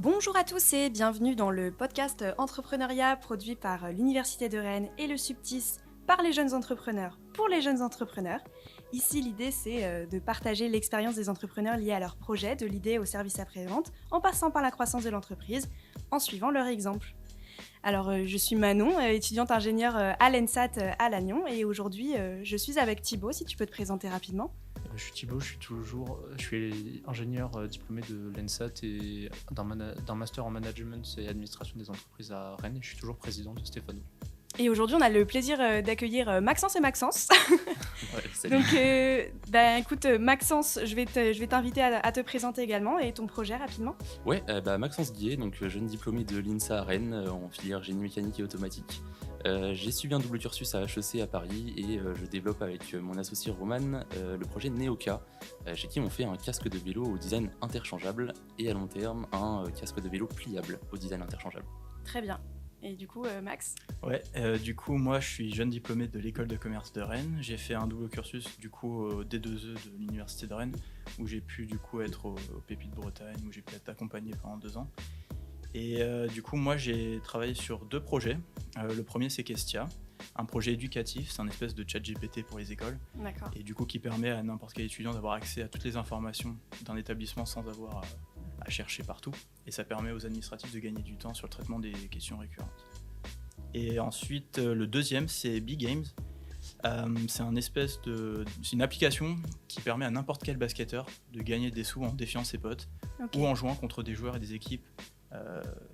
Bonjour à tous et bienvenue dans le podcast Entrepreneuriat produit par l'Université de Rennes et le Subtis par les jeunes entrepreneurs pour les jeunes entrepreneurs. Ici, l'idée, c'est de partager l'expérience des entrepreneurs liés à leur projet, de l'idée au service après-vente, en passant par la croissance de l'entreprise, en suivant leur exemple. Alors, je suis Manon, étudiante ingénieure à l'ENSAT à Lannion, et aujourd'hui, je suis avec Thibaut, si tu peux te présenter rapidement. Je suis Thibaut, je suis ingénieur diplômé de l'ENSAT et d'un master en management et administration des entreprises à Rennes et je suis toujours président de Stéphano. Et aujourd'hui, on a le plaisir d'accueillir Maxence et Maxence. Ouais, salut. Donc, écoute, Maxence, je vais t'inviter à te présenter également et ton projet rapidement. Ouais, Maxence Guillet, donc jeune diplômé de l'INSA à Rennes en filière génie mécanique et automatique. J'ai suivi un double cursus à HEC à Paris et je développe avec mon associé Roman le projet Neoka, chez qui on fait un casque de vélo au design interchangeable et à long terme un casque de vélo pliable au design interchangeable. Très bien. Et du coup, Max? Ouais, du coup, moi, je suis jeune diplômé de l'école de commerce de Rennes. J'ai fait un double cursus, du coup, au D2E de l'université de Rennes, où j'ai pu, du coup, être au Pépi de Bretagne, où j'ai pu être accompagné pendant 2 ans. Et du coup, moi, j'ai travaillé sur 2 projets. Le premier, c'est Kestia, un projet éducatif, c'est un espèce de chat GPT pour les écoles. D'accord. Et du coup, qui permet à n'importe quel étudiant d'avoir accès à toutes les informations d'un établissement sans avoir à chercher partout. Et ça permet aux administratifs de gagner du temps sur le traitement des questions récurrentes. Et ensuite, le deuxième, c'est Big Games. C'est une application qui permet à n'importe quel basketteur de gagner des sous en défiant ses potes ou en jouant contre des joueurs et des équipes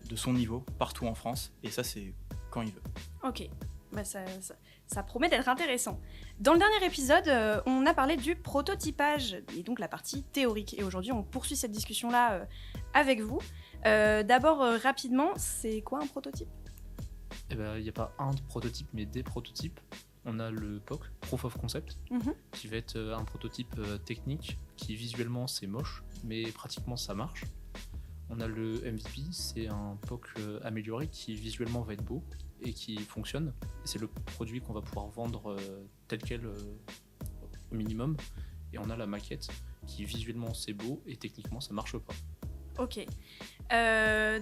de son niveau partout en France. Et ça, c'est quand il veut. Ok. Bah, ça promet d'être intéressant. Dans le dernier épisode, on a parlé du prototypage, et donc la partie théorique. Et aujourd'hui, on poursuit cette discussion-là avec vous. D'abord, rapidement, c'est quoi un prototype ? Il n'y a pas un prototype mais des prototypes. On a le POC, Proof of Concept, qui va être un prototype technique qui visuellement c'est moche mais pratiquement ça marche. On a le MVP, c'est un POC amélioré qui visuellement va être beau et qui fonctionne. Et c'est le produit qu'on va pouvoir vendre tel quel au minimum. Et on a la maquette qui visuellement c'est beau et techniquement ça marche pas. Ok.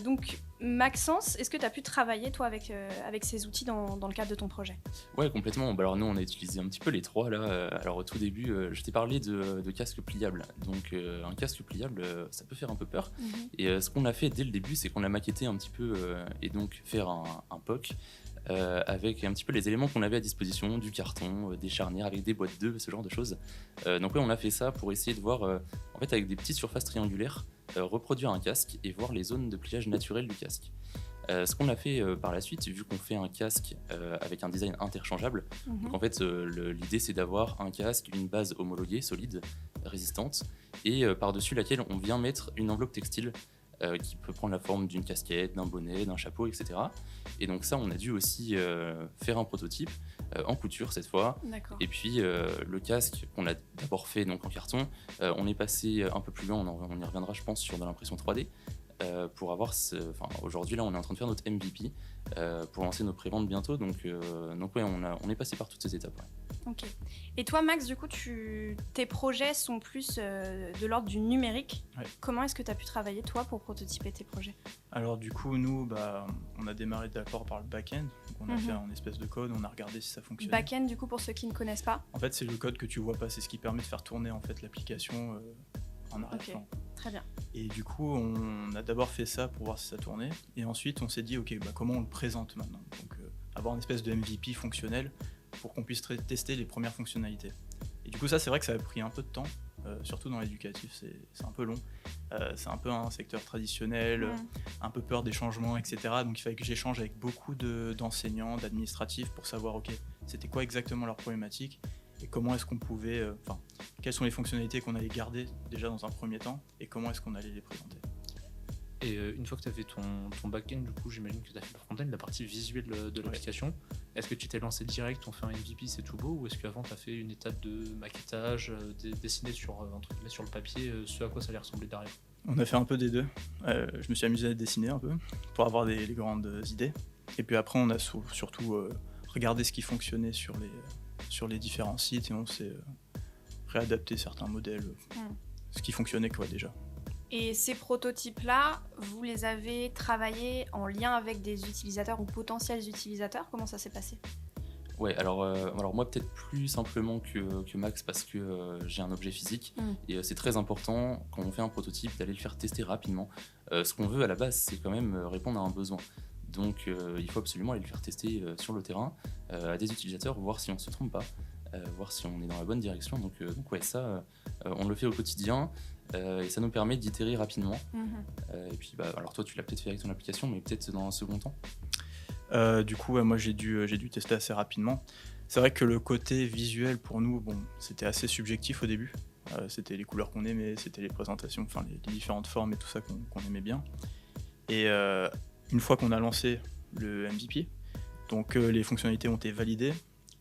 Donc, Maxence, est-ce que tu as pu travailler, toi, avec ces outils dans le cadre de ton projet ? Ouais, complètement. Alors nous, on a utilisé un petit peu les trois là. Alors au tout début, je t'ai parlé de casque pliable. Donc un casque pliable, ça peut faire un peu peur. Et ce qu'on a fait dès le début, c'est qu'on a maquetté un petit peu et donc faire un POC avec un petit peu les éléments qu'on avait à disposition, du carton, des charnières avec des boîtes d'œufs, ce genre de choses. Donc ouais, on a fait ça pour essayer de voir, en fait, avec des petites surfaces triangulaires, reproduire un casque et voir les zones de pliage naturel du casque. Ce qu'on a fait par la suite, vu qu'on fait un casque avec un design interchangeable, donc en fait l'idée c'est d'avoir un casque, une base homologuée, solide, résistante, et par-dessus laquelle on vient mettre une enveloppe textile qui peut prendre la forme d'une casquette, d'un bonnet, d'un chapeau, etc. Et donc ça, on a dû aussi faire un prototype en couture cette fois. D'accord. Et puis le casque qu'on a d'abord fait donc en carton, on est passé un peu plus loin, on y reviendra je pense sur de l'impression 3D. Pour avoir aujourd'hui là on est en train de faire notre MVP pour lancer nos préventes bientôt, donc ouais, on est passé par toutes ces étapes. Ouais. Ok. Et toi, Max, du coup, tes projets sont plus de l'ordre du numérique. Ouais. Comment est-ce que tu as pu travailler, toi, pour prototyper tes projets ? Alors du coup, nous, on a démarré d'abord par le back-end. Donc, on a fait un espèce de code, on a regardé si ça fonctionnait. Back-end, du coup, pour ceux qui ne connaissent pas. En fait, c'est le code que tu vois pas, c'est ce qui permet de faire tourner en fait l'application en arrière-plan. Très bien. Et du coup, on a d'abord fait ça pour voir si ça tournait. Et ensuite, on s'est dit, ok, comment on le présente maintenant ? Donc, avoir une espèce de MVP fonctionnel pour qu'on puisse tester les premières fonctionnalités. Et du coup, ça, c'est vrai que ça a pris un peu de temps, surtout dans l'éducatif, c'est un peu long. C'est un peu un secteur traditionnel, un peu peur des changements, etc. Donc, il fallait que j'échange avec beaucoup d'enseignants, d'administratifs pour savoir, ok, c'était quoi exactement leur problématique et comment est-ce qu'on pouvait, quelles sont les fonctionnalités qu'on allait garder déjà dans un premier temps et comment est-ce qu'on allait les présenter. Et une fois que tu as fait ton back-end, du coup, j'imagine que tu as fait le front-end, la partie visuelle de l'application. Ouais. Est-ce que tu t'es lancé direct, on fait un MVP, c'est tout beau, ou est-ce qu'avant tu as fait une étape de maquettage, dessiné entre guillemets, sur le papier, ce à quoi ça allait ressembler derrière ? On a fait un peu des deux. Je me suis amusé à dessiner un peu pour avoir les grandes idées. Et puis après, on a surtout regardé ce qui fonctionnait sur les différents sites et on s'est réadapté certains modèles, ce qui fonctionnait quoi déjà. Et ces prototypes-là, vous les avez travaillés en lien avec des utilisateurs ou potentiels utilisateurs? Comment ça s'est passé? Ouais, alors moi peut-être plus simplement que Max parce que j'ai un objet physique et c'est très important quand on fait un prototype d'aller le faire tester rapidement. Ce qu'on veut à la base, c'est quand même répondre à un besoin. Donc il faut absolument aller le faire tester sur le terrain à des utilisateurs, voir si on ne se trompe pas, voir si on est dans la bonne direction. Donc ouais, ça, on le fait au quotidien et ça nous permet d'itérer rapidement. Et puis alors toi, tu l'as peut-être fait avec ton application, mais peut-être dans un second temps. Du coup, moi j'ai dû tester assez rapidement. C'est vrai que le côté visuel pour nous, c'était assez subjectif au début. C'était les couleurs qu'on aimait, c'était les présentations, enfin les différentes formes et tout ça qu'on aimait bien. Et une fois qu'on a lancé le MVP, donc les fonctionnalités ont été validées,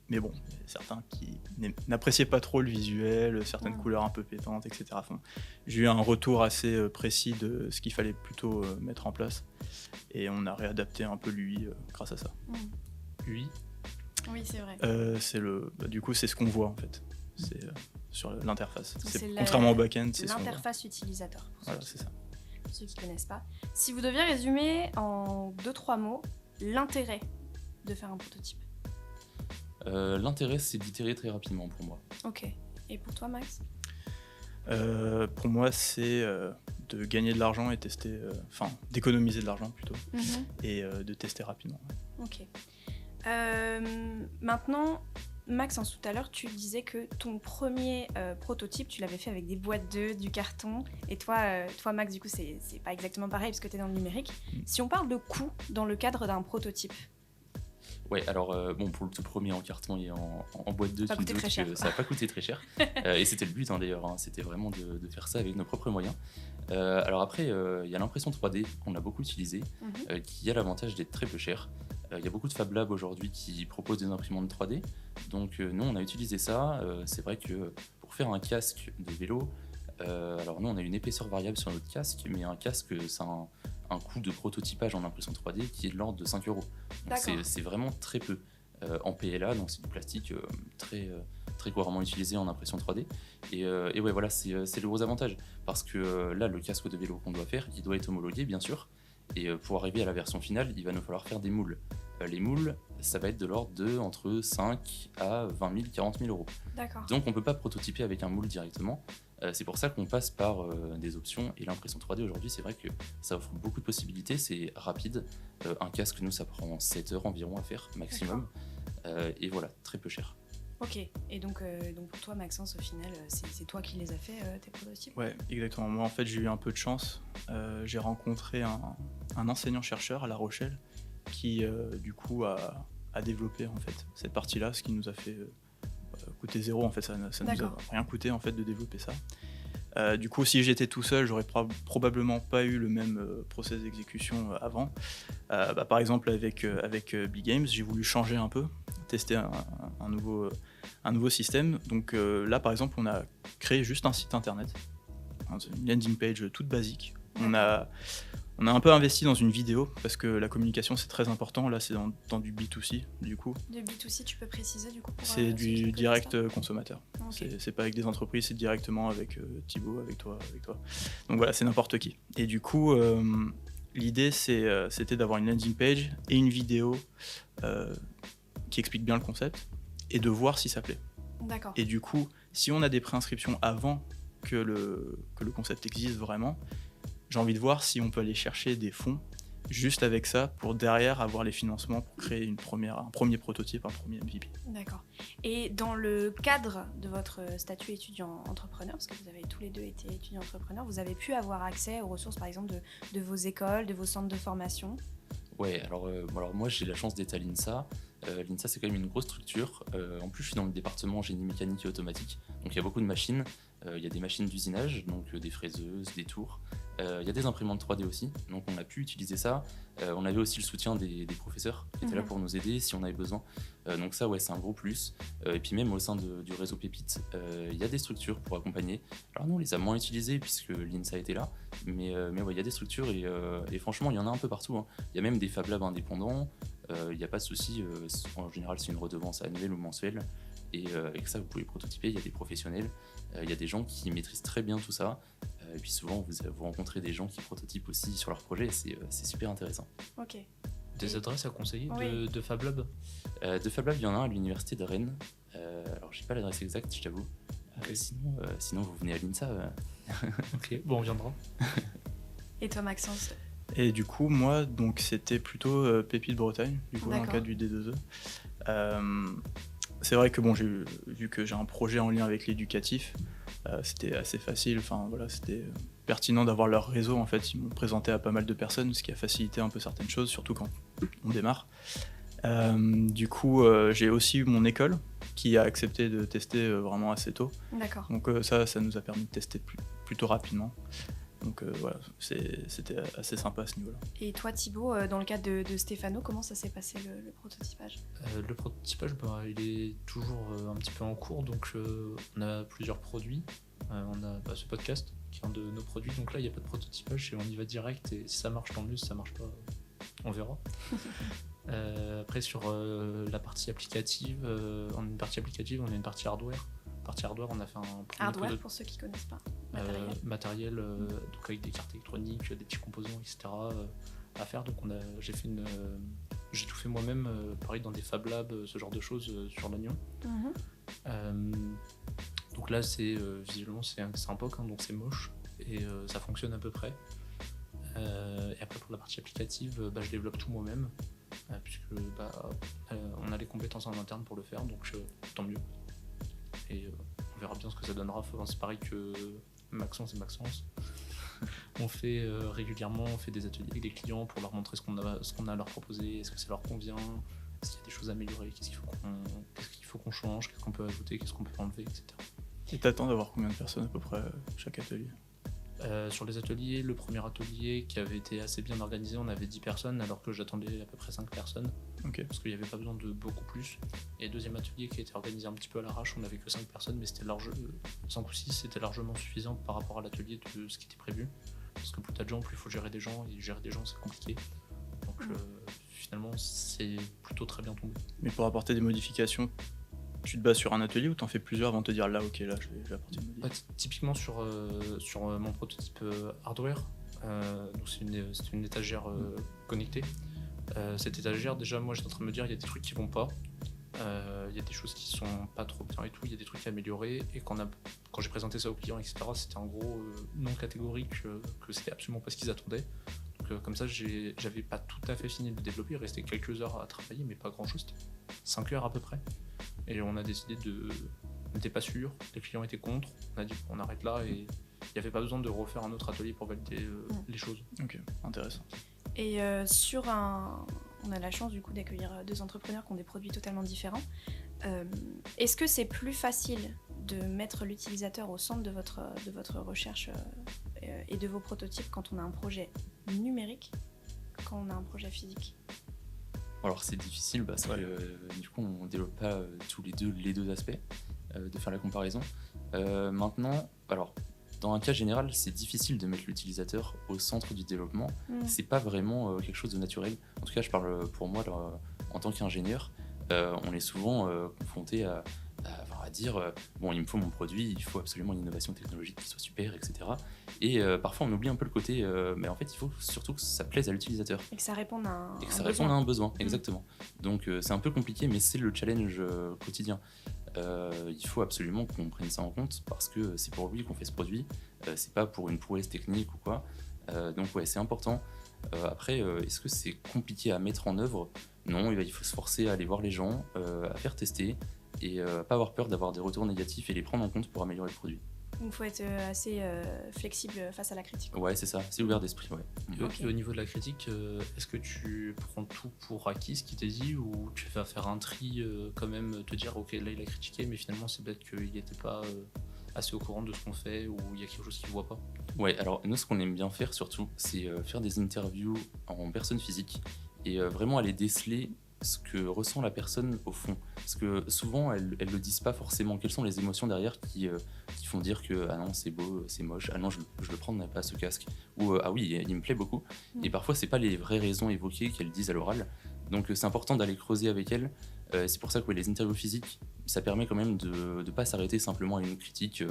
mais bon, il y a certains qui n'appréciaient pas trop le visuel, certaines couleurs un peu pétantes, etc. Enfin, j'ai eu un retour assez précis de ce qu'il fallait plutôt mettre en place, et on a réadapté un peu l'UI grâce à ça. UI? Oui, c'est vrai. Du coup, c'est ce qu'on voit en fait. C'est sur l'interface. C'est contrairement au back-end, c'est l'interface utilisateur. Voilà, c'est ça. Pour ceux qui ne connaissent pas. Si vous deviez résumer en 2-3 mots l'intérêt de faire un prototype. L'intérêt, c'est d'itérer très rapidement pour moi. Ok. Et pour toi, Max? Pour moi, c'est de gagner de l'argent et tester, d'économiser de l'argent plutôt, et de tester rapidement. Ok. Maintenant, Maxence, tout à l'heure, tu disais que ton premier prototype, tu l'avais fait avec des boîtes d'œufs, du carton. Et toi, Max, du coup, c'est pas exactement pareil parce que tu es dans le numérique. Si on parle de coût dans le cadre d'un prototype. Ouais, alors pour le tout premier en carton et en boîte d'œufs, ça n'a pas coûté très cher. Et c'était le but d'ailleurs, c'était vraiment de faire ça avec nos propres moyens. Alors après, il y a l'impression 3D qu'on a beaucoup utilisé, qui a l'avantage d'être très peu cher. Il y a beaucoup de Fab Labs aujourd'hui qui proposent des imprimantes 3D. Donc nous, on a utilisé ça. C'est vrai que pour faire un casque de vélo, alors nous, on a une épaisseur variable sur notre casque, mais un casque, c'est un coût de prototypage en impression 3D qui est de l'ordre de 5 €. Donc c'est vraiment très peu. En PLA, donc c'est du plastique très couramment utilisé en impression 3D. Et ouais, voilà, c'est le gros avantage. Parce que là, le casque de vélo qu'on doit faire, il doit être homologué, bien sûr. Et pour arriver à la version finale, il va nous falloir faire des moules. Les moules, ça va être de l'ordre de entre 5 à 20 000, 40 000 €. D'accord. Donc on ne peut pas prototyper avec un moule directement. C'est pour ça qu'on passe par des options. Et l'impression 3D aujourd'hui, c'est vrai que ça offre beaucoup de possibilités. C'est rapide. Un casque, nous, ça prend 7 heures environ à faire, maximum. Et voilà, très peu cher. Ok, et donc pour toi, Maxence, au final, c'est toi qui les as fait, tes prototypes? Ouais, exactement. Moi, en fait, j'ai eu un peu de chance. J'ai rencontré un enseignant-chercheur à La Rochelle qui, du coup, a développé en fait cette partie-là, ce qui nous a fait coûter zéro. En fait, ça nous a rien coûté en fait de développer ça. Du coup, si j'étais tout seul, j'aurais probablement pas eu le même process d'exécution avant. Par exemple, avec Big Games, j'ai voulu changer un peu, tester un nouveau système. Donc là, par exemple, on a créé juste un site internet, une landing page toute basique. On a un peu investi dans une vidéo parce que la communication c'est très important. Là, c'est dans du B2C du coup. De B2C, tu peux préciser du coup c'est du direct consommateur. Okay. C'est pas avec des entreprises, c'est directement avec Thibaut, avec toi. Donc voilà, c'est n'importe qui. Et du coup, l'idée c'était d'avoir une landing page et une vidéo qui explique bien le concept et de voir si ça plaît. D'accord. Et du coup, si on a des préinscriptions avant que le concept existe vraiment, j'ai envie de voir si on peut aller chercher des fonds juste avec ça pour derrière avoir les financements pour créer un premier prototype, un premier MVP. D'accord. Et dans le cadre de votre statut étudiant-entrepreneur, parce que vous avez tous les deux été étudiants-entrepreneurs, vous avez pu avoir accès aux ressources par exemple de vos écoles, de vos centres de formation? Ouais, alors moi j'ai la chance d'être à l'INSA. L'INSA c'est quand même une grosse structure. En plus je suis dans le département génie mécanique et automatique, donc il y a beaucoup de machines. Il y a des machines d'usinage, donc des fraiseuses, des tours. Il y a des imprimantes 3D aussi, donc on a pu utiliser ça. On avait aussi le soutien des professeurs qui étaient là pour nous aider si on avait besoin. Donc ça, ouais, c'est un gros plus. Et puis même au sein du réseau Pépite, il y a des structures pour accompagner. Alors nous, on les a moins utilisées puisque l'INSA était là, mais ouais, il y a des structures et franchement, il y en a un peu partout. Hein. Il y a même des Fab Labs indépendants. Il n'y a pas de souci. En général, c'est une redevance annuelle ou mensuelle. et que ça, vous pouvez prototyper. Il y a des professionnels, il y a des gens qui maîtrisent très bien tout ça. Et puis souvent, vous rencontrez des gens qui prototypent aussi sur leur projet, et c'est super intéressant. Ok. Des adresses à conseiller Oui. de Fab Lab? De Fab Lab, il y en a un à l'université de Rennes. Alors, j'ai pas l'adresse exacte, je t'avoue. Ok. Sinon, vous venez à l'INSA. Ok, bon, on viendra. Et toi, Maxence? Et du coup, moi, donc c'était plutôt Pépite Bretagne, du coup, dans le D'accord. cadre du D2E. C'est vrai que bon, vu que j'ai un projet en lien avec l'éducatif, c'était assez facile. Enfin voilà, c'était pertinent d'avoir leur réseau. En fait, ils m'ont présenté à pas mal de personnes, ce qui a facilité un peu certaines choses, surtout quand on démarre. Du coup, j'ai aussi eu mon école qui a accepté de tester vraiment assez tôt. D'accord. Donc ça nous a permis de tester plutôt rapidement. Donc voilà, c'était assez sympa à ce niveau-là. Et toi, Thibaut, dans le cadre de Stéphano, comment ça s'est passé le prototypage? Le prototypage, il est toujours un petit peu en cours, donc on a plusieurs produits. On a ce podcast qui est un de nos produits, donc là il n'y a pas de prototypage et on y va direct, et si ça marche tant mieux, si ça marche pas, on verra. Après sur la partie applicative, on a une partie applicative, on a une partie hardware. Partie hardware, on a fait un premier Hardware, pour ceux qui connaissent pas. matériel, donc avec des cartes électroniques, des petits composants, etc. À faire. Donc j'ai tout fait moi-même, pareil dans des Fab Labs, ce genre de choses sur l'Agnon. Donc là, visuellement c'est un POC, hein, donc c'est moche et ça fonctionne à peu près. Et après pour la partie applicative, je développe tout moi-même puisque on a les compétences en interne pour le faire, donc tant mieux. Et on verra bien ce que ça donnera. Enfin, c'est pareil que Maxence et Maxence. On fait régulièrement, on fait des ateliers avec des clients pour leur montrer ce qu'on a à leur proposer, est-ce que ça leur convient, est-ce qu'il y a des choses à améliorer, qu'est-ce qu'il faut qu'on change, qu'est-ce qu'on peut ajouter, qu'est-ce qu'on peut enlever, etc. Et t'attends d'avoir combien de personnes à peu près chaque atelier? Sur les ateliers, le premier atelier qui avait été assez bien organisé, on avait 10 personnes alors que j'attendais à peu près 5 personnes. Ok. Parce qu'il n'y avait pas besoin de beaucoup plus. Et le deuxième atelier qui a été organisé un petit peu à l'arrache, on n'avait que 5 personnes, mais 5 ou 6 c'était largement suffisant par rapport à l'atelier de ce qui était prévu. Parce que plus t'as de gens, plus il faut gérer des gens, et gérer des gens c'est compliqué. Donc finalement c'est plutôt très bien tombé. Mais pour apporter des modifications, tu te bases sur un atelier ou t'en fais plusieurs avant de te dire là ok là je vais apporter une modification? Typiquement sur mon prototype hardware, donc c'est une étagère connectée. Cette étagère, déjà moi j'étais en train de me dire il y a des trucs qui vont pas, il y a des choses qui sont pas trop bien et tout, il y a des trucs à améliorer, et quand j'ai présenté ça aux clients, etc., c'était en gros non catégorique, que c'était absolument pas ce qu'ils attendaient. Donc comme ça j'avais pas tout à fait fini de développer, il restait quelques heures à travailler, mais pas grand chose, 5 heures à peu près. Et on a décidé on n'était pas sûr, les clients étaient contre, on a dit on arrête là, et il n'y avait pas besoin de refaire un autre atelier pour valider les choses. Ok, intéressant. Et on a la chance du coup d'accueillir 2 entrepreneurs qui ont des produits totalement différents. Est-ce que c'est plus facile de mettre l'utilisateur au centre de votre recherche et de vos prototypes quand on a un projet numérique que quand on a un projet physique? Alors c'est difficile parce que du coup on ne développe pas tous les deux aspects de faire la comparaison. Maintenant, alors dans un cas général, c'est difficile de mettre l'utilisateur au centre du développement. C'est pas vraiment quelque chose de naturel. En tout cas, je parle pour moi en tant qu'ingénieur. On est souvent confronté à dire bon, il me faut mon produit, il faut absolument une innovation technologique qui soit super, etc. Et parfois on oublie un peu le côté mais en fait il faut surtout que ça plaise à l'utilisateur et que ça réponde à un besoin. Exactement. Donc c'est un peu compliqué, mais c'est le challenge quotidien. Il faut absolument qu'on prenne ça en compte parce que c'est pour lui qu'on fait ce produit, c'est pas pour une prouesse technique ou quoi. Donc ouais, c'est important. Après, est-ce que c'est compliqué à mettre en œuvre? Non, il faut se forcer à aller voir les gens, à faire tester, et pas avoir peur d'avoir des retours négatifs et les prendre en compte pour améliorer le produit. Il faut être assez flexible face à la critique. Ouais, c'est ça, c'est ouvert d'esprit. Ouais. Et au niveau de la critique, est-ce que tu prends tout pour acquis ce qu'il t'a dit, ou tu vas faire un tri quand même, te dire ok là il a critiqué mais finalement c'est peut-être qu'il n'était pas assez au courant de ce qu'on fait, ou il y a quelque chose qu'il ne voit pas? Ouais, alors nous ce qu'on aime bien faire surtout, c'est faire des interviews en personne physique et vraiment aller déceler ce que ressent la personne au fond. Parce que souvent, elles le disent pas forcément. Quelles sont les émotions derrière qui font dire que ah non, c'est beau, c'est moche, ah non, je le prendrai pas ce casque. Ou ah oui, il me plaît beaucoup. Et parfois, c'est pas les vraies raisons évoquées qu'elles disent à l'oral. Donc c'est important d'aller creuser avec elles C'est pour ça que les interviews physiques, ça permet quand même de ne pas s'arrêter simplement à une critique,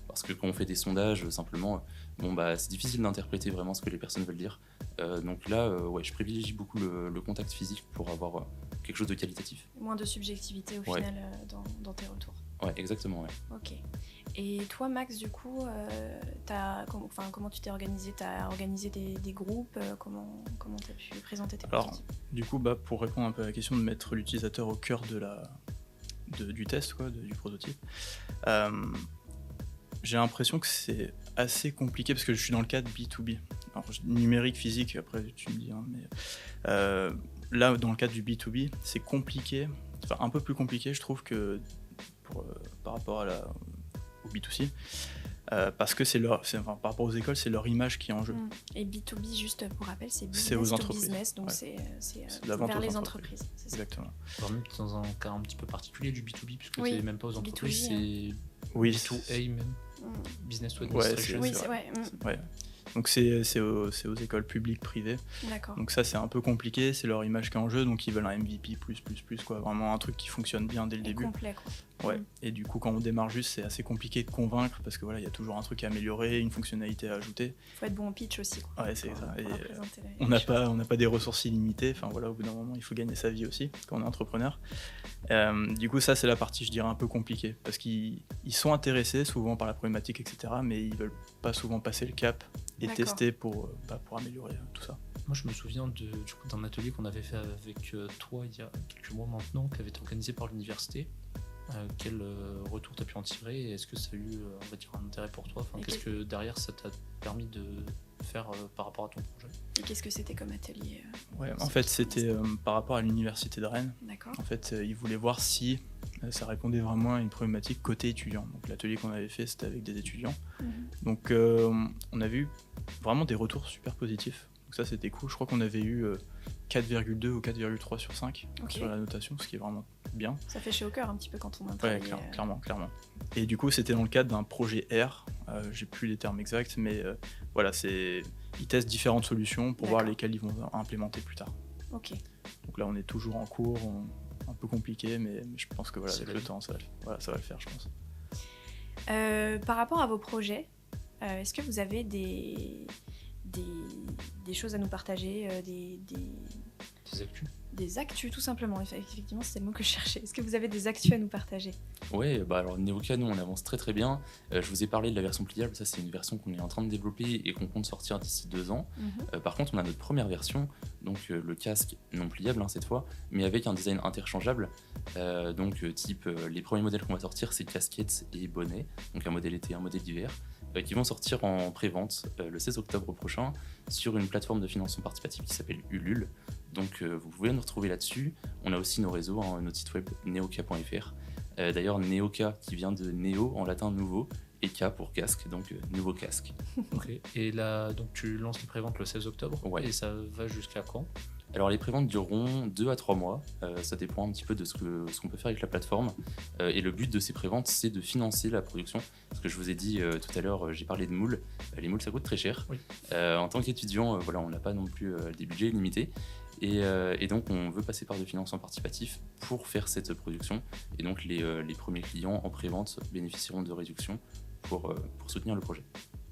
parce que quand on fait des sondages, simplement, c'est difficile d'interpréter vraiment ce que les personnes veulent dire. Donc là, je privilégie beaucoup le contact physique pour avoir quelque chose de qualitatif. Moins de subjectivité au final dans tes retours. Ouais, exactement, ouais. Ok. Et toi, Max, du coup, comment tu t'es organisé ? Tu as organisé des groupes ? Comment tu as pu présenter tes prototypes ? Du coup, pour répondre un peu à la question de mettre l'utilisateur au cœur du test, du prototype, j'ai l'impression que c'est assez compliqué parce que je suis dans le cadre B2B. Alors, numérique, physique, après tu me dis, mais là, dans le cadre du B2B, c'est compliqué, un peu plus compliqué, je trouve, que par rapport au B2C. Parce que par rapport aux écoles, c'est leur image qui est en jeu. Et B2B, juste pour rappel, c'est business c'est aux entreprises. Business, donc c'est vers les entreprises. C'est exactement. Même dans un cas un petit peu particulier du B2B, puisque c'est même pas aux entreprises, B2B, c'est B2A même. Business to administration. Ouais. Donc c'est aux écoles publiques, privées. D'accord. Donc ça c'est un peu compliqué, c'est leur image qui est en jeu, donc ils veulent un MVP quoi, vraiment un truc qui fonctionne bien dès le début. Complet quoi. Ouais. Et du coup quand on démarre juste, c'est assez compliqué de convaincre parce que il y a toujours un truc à améliorer, une fonctionnalité à ajouter. Faut être bon au pitch aussi quoi. Ouais, c'est ça. Et on n'a pas des ressources illimitées, au bout d'un moment, il faut gagner sa vie aussi quand on est entrepreneur. Du coup ça c'est la partie, je dirais, un peu compliquée parce qu'ils sont intéressés souvent par la problématique, etc., mais ils veulent pas souvent passer le cap et tester pour améliorer tout ça. Moi je me souviens d'un atelier qu'on avait fait avec toi il y a quelques mois maintenant, qui avait été organisé par l'université. Quel retour tu as pu en tirer et est-ce que ça a eu un intérêt pour toi, qu'est-ce que derrière ça t'a permis de faire par rapport à ton projet? Et qu'est-ce que c'était comme atelier en fait c'était par rapport à l'université de Rennes. D'accord. En fait ils voulaient voir si ça répondait vraiment à une problématique côté étudiant. Donc l'atelier qu'on avait fait c'était avec des étudiants. Donc on a vu vraiment des retours super positifs. Donc ça c'était cool, je crois qu'on avait eu 4,2 ou 4,3 sur 5 sur la notation, ce qui est vraiment bien. Ça fait chaud au cœur un petit peu quand on a travaillé. Ouais, clairement. Et du coup c'était dans le cadre d'un projet R, j'ai plus les termes exacts, mais ils testent différentes solutions pour voir lesquelles ils vont implémenter plus tard. Ok. Donc là on est toujours en cours, un peu compliqué, mais je pense que avec le temps ça va le faire, je pense. Par rapport à vos projets, est-ce que vous avez des choses à nous partager, des actus? Des actus, tout simplement. Effectivement, c'est le mot que je cherchais. Est-ce que vous avez des actus à nous partager? Ouais, alors Neoka, nous on avance très bien. Je vous ai parlé de la version pliable, ça c'est une version qu'on est en train de développer et qu'on compte sortir d'ici 2 ans. Par contre, on a notre première version, donc le casque non pliable cette fois, mais avec un design interchangeable. Type, les premiers modèles qu'on va sortir, c'est casquettes et bonnets, donc un modèle été, un modèle d'hiver, qui vont sortir en pré-vente le 16 octobre prochain sur une plateforme de financement participatif qui s'appelle Ulule. Donc vous pouvez nous retrouver là-dessus. On a aussi nos réseaux, notre site web neoka.fr. D'ailleurs Neoka qui vient de Neo en latin nouveau et K pour casque, donc nouveau casque. Okay. Et là, donc tu lances les préventes le 16 octobre, et ça va jusqu'à quand? Alors les préventes dureront 2 à 3 mois, ça dépend un petit peu de ce qu'on peut faire avec la plateforme. Et le but de ces préventes, c'est de financer la production. Parce que je vous ai dit tout à l'heure, j'ai parlé de moules. Les moules, ça coûte très cher. Oui. En tant qu'étudiant, on n'a pas non plus des budgets limités. Et donc on veut passer par de financement participatif pour faire cette production. Et donc les premiers clients en prévente bénéficieront de réductions pour soutenir le projet.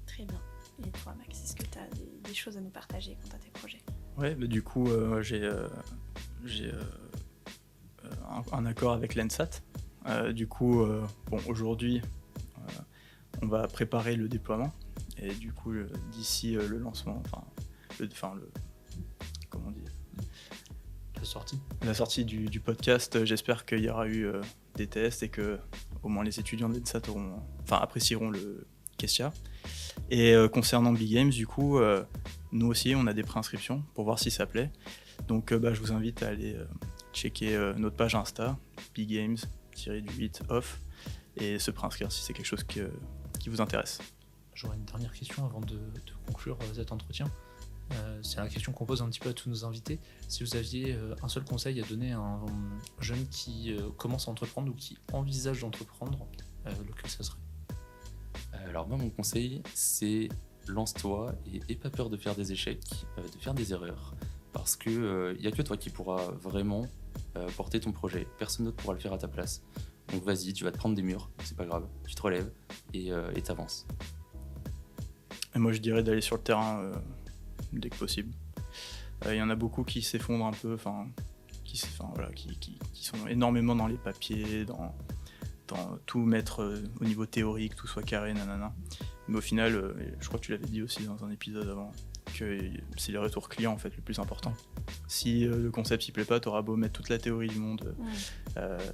Très bien. Et toi, Max, est-ce que tu as des choses à nous partager quant à tes projets? Ouais, du coup, j'ai un accord avec l'ENSAT. Aujourd'hui, on va préparer le déploiement. Et du coup, d'ici le lancement, comment on dit, la sortie du podcast, j'espère qu'il y aura eu des tests et que au moins les étudiants de l'ENSAT apprécieront le Kestia. Et concernant Big Games, du coup, nous aussi, on a des préinscriptions pour voir si ça plaît. Donc, je vous invite à aller checker notre page Insta, Big Games-8 off, et se préinscrire si c'est quelque chose qui vous intéresse. J'aurais une dernière question avant de conclure cet entretien. C'est la question qu'on pose un petit peu à tous nos invités. Si vous aviez un seul conseil à donner à un jeune qui commence à entreprendre ou qui envisage d'entreprendre, lequel ça serait? Alors moi, mon conseil, c'est lance-toi et n'aie pas peur de faire des échecs, de faire des erreurs, parce que y a que toi qui pourras vraiment porter ton projet. Personne d'autre pourra le faire à ta place. Donc vas-y, tu vas te prendre des murs, c'est pas grave. Tu te relèves et t'avances. Et moi, je dirais d'aller sur le terrain dès que possible. Il y en a beaucoup qui s'effondrent un peu, qui sont énormément dans les papiers, dans tout mettre au niveau théorique, tout soit carré, nanana. Mais au final, je crois que tu l'avais dit aussi dans un épisode avant, que c'est les retours clients en fait le plus important. Si le concept il plaît pas, t'auras beau mettre toute la théorie du monde,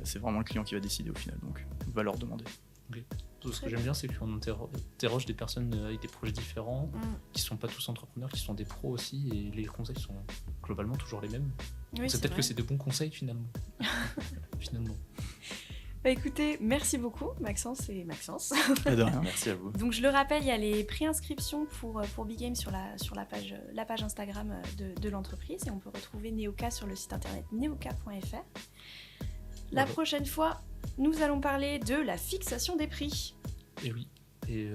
c'est vraiment le client qui va décider au final, donc va leur demander. Okay. Tout ce que j'aime bien, c'est qu'on interroge des personnes avec des projets différents, qui sont pas tous entrepreneurs, qui sont des pros aussi, et les conseils sont globalement toujours les mêmes. Oui, c'est peut-être vrai que c'est de bons conseils finalement. Finalement. Bah écoutez, merci beaucoup Maxence et Maxence. De rien. Merci à vous. Donc je le rappelle, il y a les préinscriptions pour Big Game sur la page Instagram de l'entreprise, et on peut retrouver Neoka sur le site internet neoka.fr. La prochaine fois, nous allons parler de la fixation des prix. Et oui, et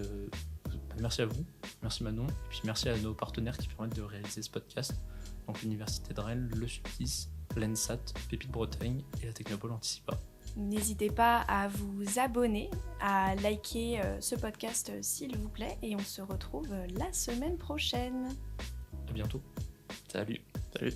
merci à vous, merci Manon, et puis merci à nos partenaires qui permettent de réaliser ce podcast, donc l'Université de Rennes, le SUPTIS, l'ENSAT, Pépite Bretagne et la Technopole Anticipa. N'hésitez pas à vous abonner, à liker ce podcast s'il vous plaît, et on se retrouve la semaine prochaine. À bientôt. Salut. Salut.